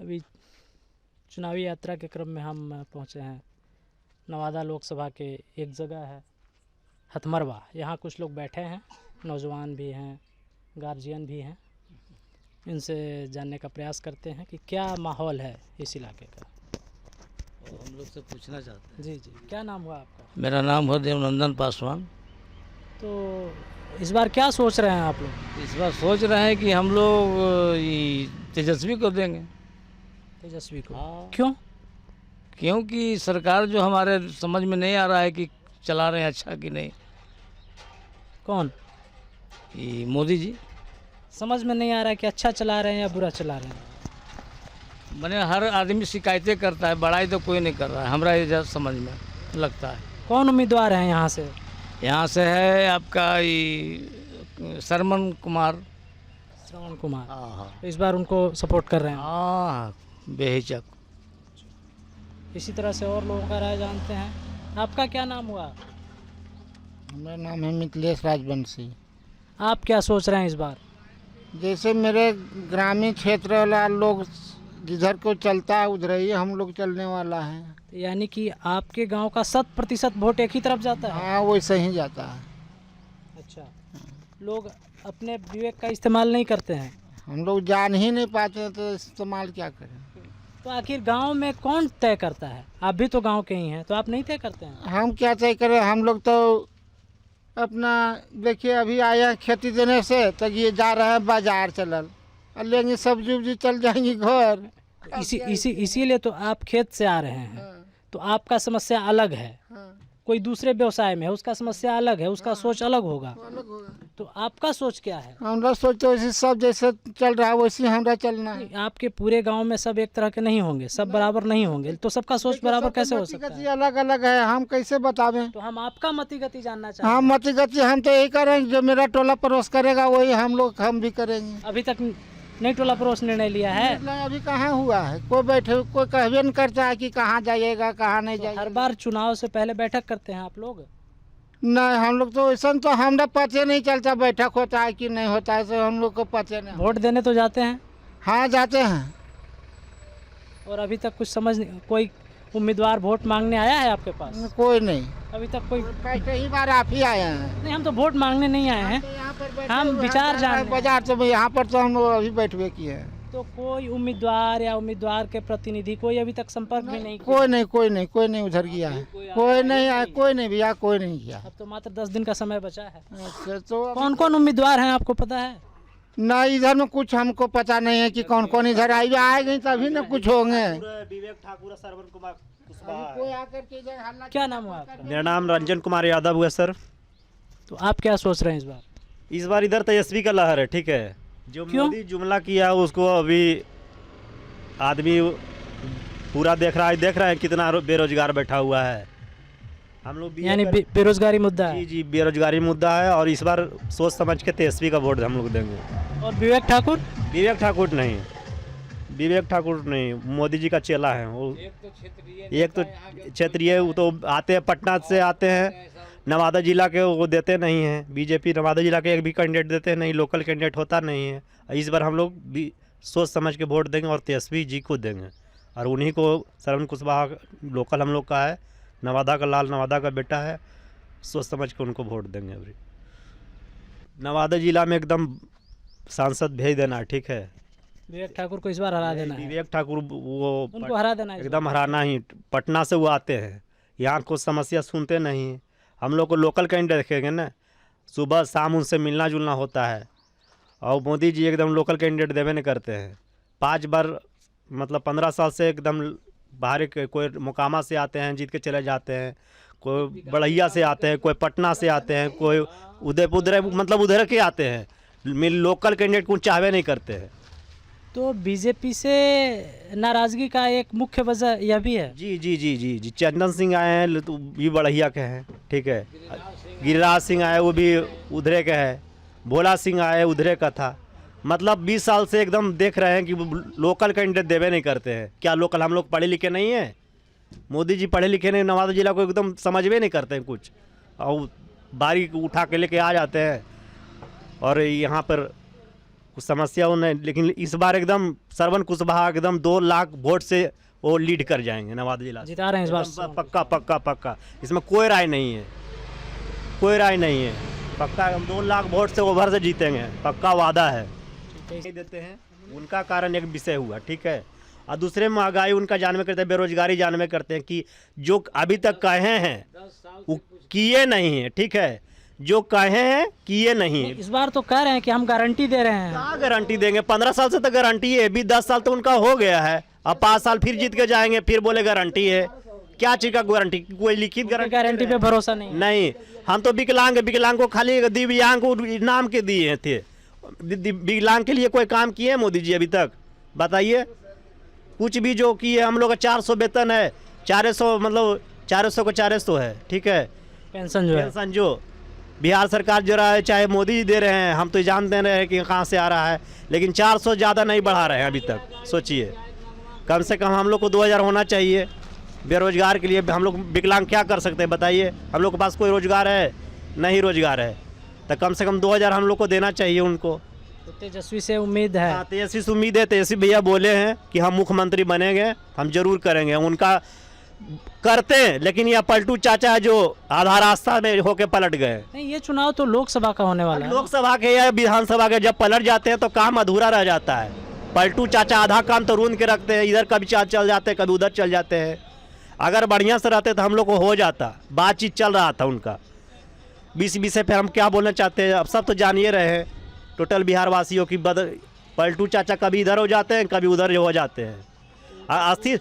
अभी चुनावी यात्रा के क्रम में हम पहुंचे हैं नवादा लोकसभा के एक जगह है हथमरवा। यहाँ कुछ लोग बैठे हैं, नौजवान भी हैं, गार्जियन भी हैं। इनसे जानने का प्रयास करते हैं कि क्या माहौल है इस इलाके का। हम लोग से पूछना चाहते हैं। जी जी, क्या नाम हुआ आपका? मेरा नाम है देवनंदन पासवान। तो इस बार क्या सोच रहे हैं आप लोग? इस बार सोच रहे हैं कि हम लोग ये तेजस्वी को देंगे। तेजस्वी को? हाँ। क्यों? क्योंकि सरकार जो हमारे समझ में नहीं आ रहा है कि चला रहे हैं अच्छा कि नहीं। कौन? ये मोदी जी। समझ में नहीं आ रहा है कि अच्छा चला रहे हैं या बुरा चला रहे हैं। मैंने हर आदमी शिकायतें करता है, बड़ाई तो कोई नहीं कर रहा है हमारा ये समझ में लगता है। कौन उम्मीदवार हैं यहाँ से? यहाँ से है आपका ये श्रवण कुमार। श्रवण कुमार। हाँ तो इस बार उनको सपोर्ट कर रहे हैं। हाँ, बेहिचक। इसी तरह से और लोगों का राय जानते हैं। आपका क्या नाम हुआ? मेरा नाम है मिथिलेश राजवंशी। आप क्या सोच रहे हैं इस बार? जैसे मेरे ग्रामीण क्षेत्र वाला लोग जिधर को चलता है उधर ही हम लोग चलने वाला है। तो यानी कि आपके गांव का 100% वोट एक ही तरफ जाता है? हाँ, वैसे ही जाता है। अच्छा, लोग अपने विवेक का इस्तेमाल नहीं करते हैं। हम लोग जान ही नहीं पाते हैं तो इस्तेमाल क्या करें। तो आखिर गांव में कौन तय करता है? आप भी तो गांव के ही हैं, तो आप नहीं तय करते हैं? हम क्या तय करें, हम लोग तो अपना देखिए अभी आए हैं खेती देने से, तो ये जा रहे हैं बाजार चलल और लेंगे सब्जी उब्जी चल जाएंगी घर। इसीलिए तो आप खेत से आ रहे हैं। तो आपका समस्या अलग है, कोई दूसरे व्यवसाय में है, उसका समस्या अलग है, उसका सोच अलग होगा। तो आपका सोच क्या है? हमरा सोचते वैसे सब जैसे चल रहा है वैसे हमरा चलना है। आपके पूरे गांव में सब एक तरह के नहीं होंगे, सब बराबर नहीं होंगे, तो सबका सोच बराबर कैसे हो सकता है? अलग अलग है, हम कैसे बतावें। तो हम आपका मति गति जानना चाहते हैं। हाँ, मति गति हम तो यही करेंगे, जो मेरा टोला पड़ोस करेगा वही हम भी करेंगे। अभी तक नहीं टोला पड़ोस निर्णय लिया है? अभी कहाँ हुआ है, कोई बैठे कोई कहवे नहीं करता है कि कहाँ जाइएगा कहाँ नहीं जाइएगा। हर बार चुनाव से पहले बैठक करते हैं आप लोग? नहीं, हम लोग तो ऐसा तो हमरा पता नहीं चलता बैठक होता है कि नहीं होता है, तो हम लोग को पता नहीं। वोट देने तो जाते हैं? हाँ, जाते हैं। और अभी तक कुछ समझ नहीं, कोई उम्मीदवार वोट मांगने आया है आपके पास? कोई नहीं, अभी तक कोई? कई बार आप ही आए हैं। नहीं, हम तो वोट मांगने नहीं आए हैं, हम विचार जानने। बाजार तो यहाँ पर तो हम लोग अभी बैठवे किए हैं। तो कोई उम्मीदवार या उम्मीदवार के प्रतिनिधि कोई अभी तक संपर्क भी नहीं किया? कोई नहीं उधर गया है, कोई नहीं आया, कोई नहीं भैया, कोई नहीं किया। अब तो मात्र 10 दिन का समय बचा है। अच्छा, तो कौन कौन उम्मीदवार हैं आपको पता है? ना, इधर में कुछ हमको पता नहीं है कि कौन कौन इधर आएंगे तभी ना कुछ होंगे। विवेक ठाकुर, श्रवण कुमार कुशवाहा। कोई आकर के इधर हल्ला। क्या नाम हुआ आपका? मेरा नाम रंजन कुमार यादव हुआ सर। तो आप क्या सोच रहे हैं इस बार? इस बार इधर तेजस्वी का लहर है, ठीक है। जो क्यों? मोदी जुमला किया उसको अभी आदमी पूरा देख रहा है कितना बेरोजगार बैठा हुआ है। हम लोग यानी बेरोजगारी मुद्दा है? जी जी, बेरोजगारी मुद्दा है। और इस बार सोच समझ के तेजस्वी का वोट हम लोग देंगे। और विवेक ठाकुर? विवेक ठाकुर नहीं, मोदी जी का चेला है वो। एक तो क्षेत्रीय, वो तो आते हैं पटना से आते हैं, नवादा जिला के वो देते नहीं हैं। बीजेपी नवादा जिला के एक भी कैंडिडेट देते नहीं, लोकल कैंडिडेट होता नहीं है। इस बार हम लोग भी सोच समझ के वोट देंगे और तेजस्वी जी को देंगे। और उन्हीं को, श्रवण कुशवाहा लोकल हम लोग का है, नवादा का लाल, नवादा का बेटा है, सोच समझ के उनको वोट देंगे। अभी नवादा जिला में एकदम सांसद भेज देना, ठीक है। विवेक ठाकुर को इस बार हरा देना है? विवेक ठाकुर वो उनको हरा देना है? एकदम हराना ही। पटना से वो आते हैं, यहाँ कुछ समस्या सुनते नहीं। हम लोग को लोकल कैंडिडेट देखेंगे ना, सुबह शाम उनसे मिलना जुलना होता है। और मोदी जी एकदम लोकल कैंडिडेट देवे नहीं करते हैं। 5 बार मतलब 15 साल से एकदम बाहर के, कोई मोकामा से आते हैं जीत के चले जाते हैं, कोई बढ़ैया से आते हैं, कोई पटना से आते हैं, कोई उधर मतलब उधर के आते हैं। लोकल कैंडिडेट को चाहवे नहीं करते हैं। तो बीजेपी से नाराजगी का एक मुख्य वजह यह भी है? जी जी जी जी जी, चंदन सिंह आए हैं तो भी बढ़िया के हैं, ठीक है। गिरिराज सिंह आए, वो भी उधरे के हैं। भोला सिंह आए, उधरे का था। मतलब 20 साल से एकदम देख रहे हैं कि लोकल कैंडिडेट देवे नहीं करते हैं। क्या लोकल हम लोग पढ़े लिखे नहीं हैं? मोदी जी पढ़े लिखे नहीं, नवादा जिला को एकदम समझवे नहीं करते हैं कुछ, और बारी उठा के लेके आ जाते हैं। और यहाँ पर कुछ समस्या नहीं, लेकिन इस बार एकदम श्रवण कुशवाहा एकदम 2 लाख वोट से वो लीड कर जाएंगे नवादा जिला से। जिता रहे हैं इस बार एकदम पक्का पक्का पक्का, इसमें कोई राय नहीं है, कोई राय नहीं है, पक्का 2 लाख वोट से ओवर से जीतेंगे, पक्का वादा है। नहीं देते हैं उनका कारण एक विषय हुआ, ठीक है, और दूसरे महंगाई उनका जानवे करते हैं, बेरोजगारी जानवे करते हैं कि जो अभी तक कहे हैं वो किए नहीं है, ठीक है, जो कहे हैं किए नहीं है। इस बार तो कह रहे हैं कि हम गारंटी दे रहे हैं। क्या गारंटी देंगे? 15 साल से तो गारंटी है, अभी 10 साल तो उनका हो गया है, अब 5 साल फिर जीत के जाएंगे, फिर बोले गारंटी है। क्या चीज का गारंटी? कोई लिखित गारंटी पे भरोसा नहीं। नहीं, हम तो विकलांग को खाली दिव्यांग को नाम के दिए थे, विकलांग के लिए कोई काम किए मोदी जी अभी तक? बताइए, कुछ भी जो किए। हम लोग का 400 वेतन है, 400 मतलब 400 को 400 है, ठीक है, पेंशन जो है, पेंशन जो बिहार सरकार जो रहा है, चाहे मोदी जी दे रहे हैं, हम तो जानते रहे हैं कि कहाँ से आ रहा है, लेकिन 400 ज़्यादा नहीं बढ़ा रहे हैं अभी तक। सोचिए, कम से कम हम लोग को 2000 होना चाहिए। बेरोजगार के लिए हम लोग विकलांग क्या कर सकते हैं बताइए? हम लोग के पास कोई रोजगार है नहीं, रोजगार है तो कम से कम 2000 हम लोग को देना चाहिए उनको। तो तेजस्वी से उम्मीद है। हाँ, तेजस्वी से उम्मीद है। तेजस्वी भैया बोले हैं कि हम मुख्यमंत्री बनेंगे, हम जरूर करेंगे, उनका करते हैं, लेकिन यह पलटू चाचा जो आधा रास्ता में होके पलट गए। नहीं, ये चुनाव तो लोकसभा का होने वाला है। लोकसभा के या विधानसभा के जब पलट जाते हैं तो काम अधूरा रह जाता है। पलटू चाचा आधा काम तो रूंद के रखते हैं, इधर कभी चल जाते हैं, कभी उधर चल जाते हैं। अगर बढ़िया से रहते तो हम लोग को हो जाता, बातचीत चल रहा था उनका। 20 विषय पे हम क्या बोलना चाहते हैं, अब सब तो जानिए रहे हैं टोटल बिहार वासियों की। पलटू चाचा कभी इधर हो जाते हैं, कभी उधर हो जाते हैं। अस्थिर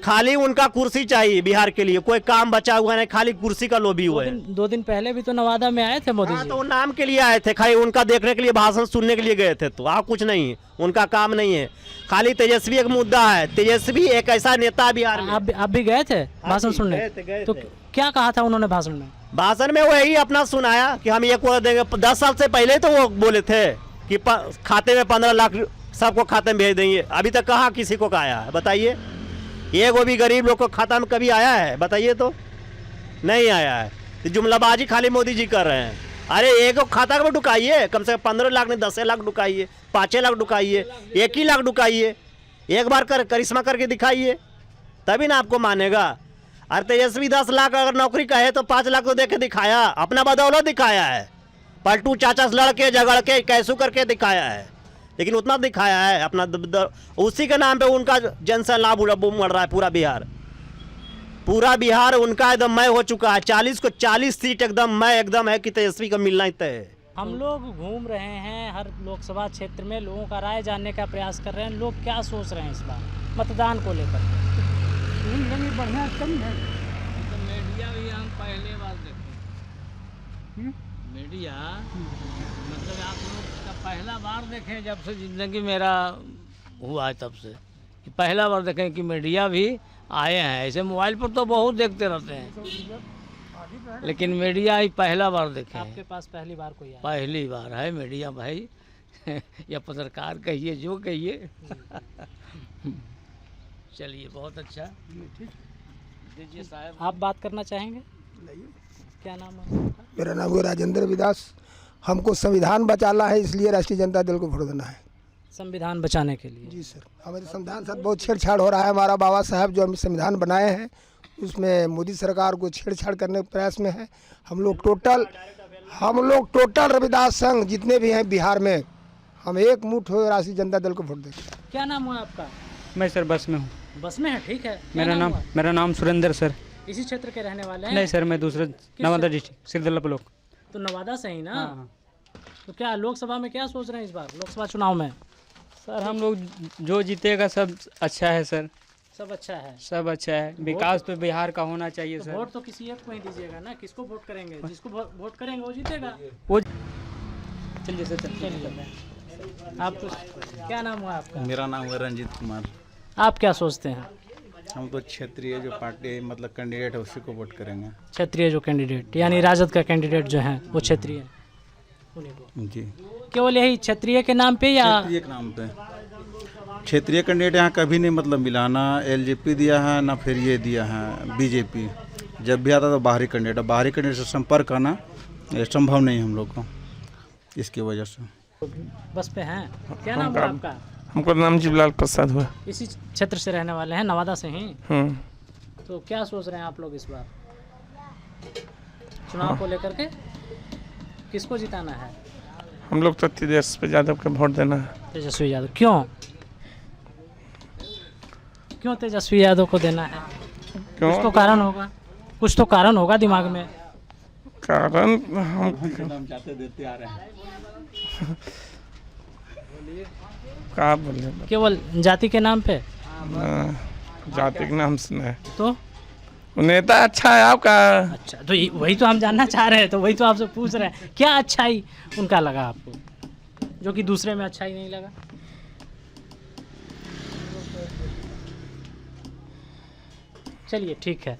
खाली उनका कुर्सी चाहिए बिहार के लिए, कोई काम बचा हुआ नहीं, खाली कुर्सी का लोभी हुआ है। 2 दिन पहले भी तो नवादा में आए थे मोदी जी। तो नाम के लिए आए थे, खाली उनका देखने के लिए, भाषण सुनने के लिए गए थे, तो कुछ नहीं है, उनका काम नहीं है। खाली तेजस्वी एक मुद्दा है, तेजस्वी एक ऐसा नेता बिहार में। आप भी गए थे भाषण सुनने? गए तो थे। क्या कहा था उन्होंने भाषण में? भाषण में वही अपना सुनाया कि हम ये को देंगे। 10 साल से पहले तो वो बोले थे कि खाते में 15 लाख सबको खाते में भेज देंगे। अभी तक कहाँ किसी को आया है बताइए? ये वो भी गरीब लोग को खाता में कभी आया है बताइए? तो नहीं आया है। तो जुमलाबाजी खाली मोदी जी कर रहे हैं। अरे एक खाता में ढुकाइए, कम से कम 15 लाख नहीं 10 लाख ढुकाइए, 5 लाख ढुकाइए, 1 ही लाख ढुकाइए, एक बार करिश्मा करके दिखाइए, तभी ना आपको मानेगा। अरे तेजस्वी 10 लाख अगर नौकरी का है तो 5 लाख तो दे के दिखाया, अपना बदौलत दिखाया है। पलटू चाचा से लड़के झगड़ के कैसू करके दिखाया है, लेकिन उतना दिखाया है अपना उसी के नाम पे उनका जनसंख्या लाभ मर रहा है। पूरा बिहार उनका एकदम मय हो चुका है। 40 को 40 सीट एकदम मय एकदम है कि तेजस्वी का मिलना ही तय है। हम लोग घूम रहे हैं हर लोकसभा क्षेत्र में, लोगों का राय जानने का प्रयास कर रहे हैं, लोग क्या सोच रहे हैं इस बार मतदान को लेकर। बढ़िया कम है। तो मीडिया भी हम पहले बार देखें, मीडिया मतलब आप लोग का पहला बार देखें जब से ज़िंदगी मेरा हुआ है, तब से कि पहला बार देखें कि मीडिया भी आए हैं। ऐसे मोबाइल पर तो बहुत देखते रहते हैं, लेकिन मीडिया ही पहला बार देखे आपके हैं। पास पहली बार कोई आया? पहली बार है मीडिया भाई या पत्रकार कहिए जो कहिए। चलिए बहुत अच्छा, दीजिए साहब। आप बात करना चाहेंगे? क्या नाम है आपका? मेरा नाम है राजेंद्र विदास। हमको संविधान बचाना है, इसलिए राष्ट्रीय जनता दल को वोट देना है। संविधान बचाने के लिए? जी सर, हमारे संविधान साथ बहुत छेड़छाड़ हो रहा है। हमारा बाबा साहब जो हम संविधान बनाए हैं उसमें मोदी सरकार को छेड़छाड़ करने के प्रयास में है। हम लोग टोटल रविदास संघ जितने भी हैं बिहार में, हम एक मुठ हो राष्ट्रीय जनता दल को वोट देंगे। क्या नाम हुआ आपका? मैं सर बस में हूँ। बस में है, ठीक है। क्या हुआ? मेरा नाम सुरेंद्र सर। इसी क्षेत्र के रहने वाले हैं? नहीं सर, मैं दूसरे नवादा डिस्ट्रिक्ट सिरदला ब्लॉक। तो नवादा से ही ना? हाँ। तो क्या लोकसभा में क्या सोच रहे हैं इस बार लोकसभा चुनाव में? सर हम लोग जो जीतेगा सब अच्छा है सर, सब अच्छा है। सब अच्छा है। विकास तो बिहार का होना चाहिए तो सर। वोट तो किसी एक को ही दीजिएगा ना, किसको वोट करेंगे? जिसको वोट करेंगे वो जीतेगा। वो चलिए सर, चलिए। आप क्या नाम हुआ आपका? मेरा नाम है रंजीत कुमार। आप क्या सोचते हैं? हम तो क्षेत्रीय जो पार्टी मतलब कैंडिडेट है उसी को वोट करेंगे। क्षेत्रीय जो कैंडिडेट यानी राजद का कैंडिडेट जो है वो क्षेत्रीय उन्हीं को? जी, केवल यही क्षेत्रीय के नाम पे या? क्षेत्रीय के नाम पे क्षेत्रीय कैंडिडेट यहाँ कभी नहीं मतलब मिला, ना एलजेपी दिया है ना फिर ये दिया है बीजेपी। जब भी आता तो बाहरी कैंडिडेट से संपर्क करना ये संभव नहीं है हम लोग को, इसकी वजह से। बस पे हैं? क्या नाम है आपका? हमको नाम जीवलाल प्रसाद हुआ। इसी क्षेत्र से रहने वाले हैं, नवादा से ही? तो क्या सोच रहे हैं आप लोग इस बार चुनाव को लेकर के? किसको जिताना है? हम लोग तो तेजस्वी यादव को वोट देना है। तेजस्वी यादव। क्यों क्यों तेजस्वी यादव को देना है? कुछ तो कारण होगा, कुछ तो कारण होगा दिमाग में। कारण हम क्या बोले, केवल जाति के नाम पे? जाति के नाम से नहीं। तो नेता अच्छा है आपका? अच्छा, तो वही तो हम जानना चाह रहे हैं, तो वही तो आपसे पूछ रहे हैं, क्या अच्छाई उनका लगा आपको जो कि दूसरे में अच्छाई नहीं लगा? चलिए ठीक है।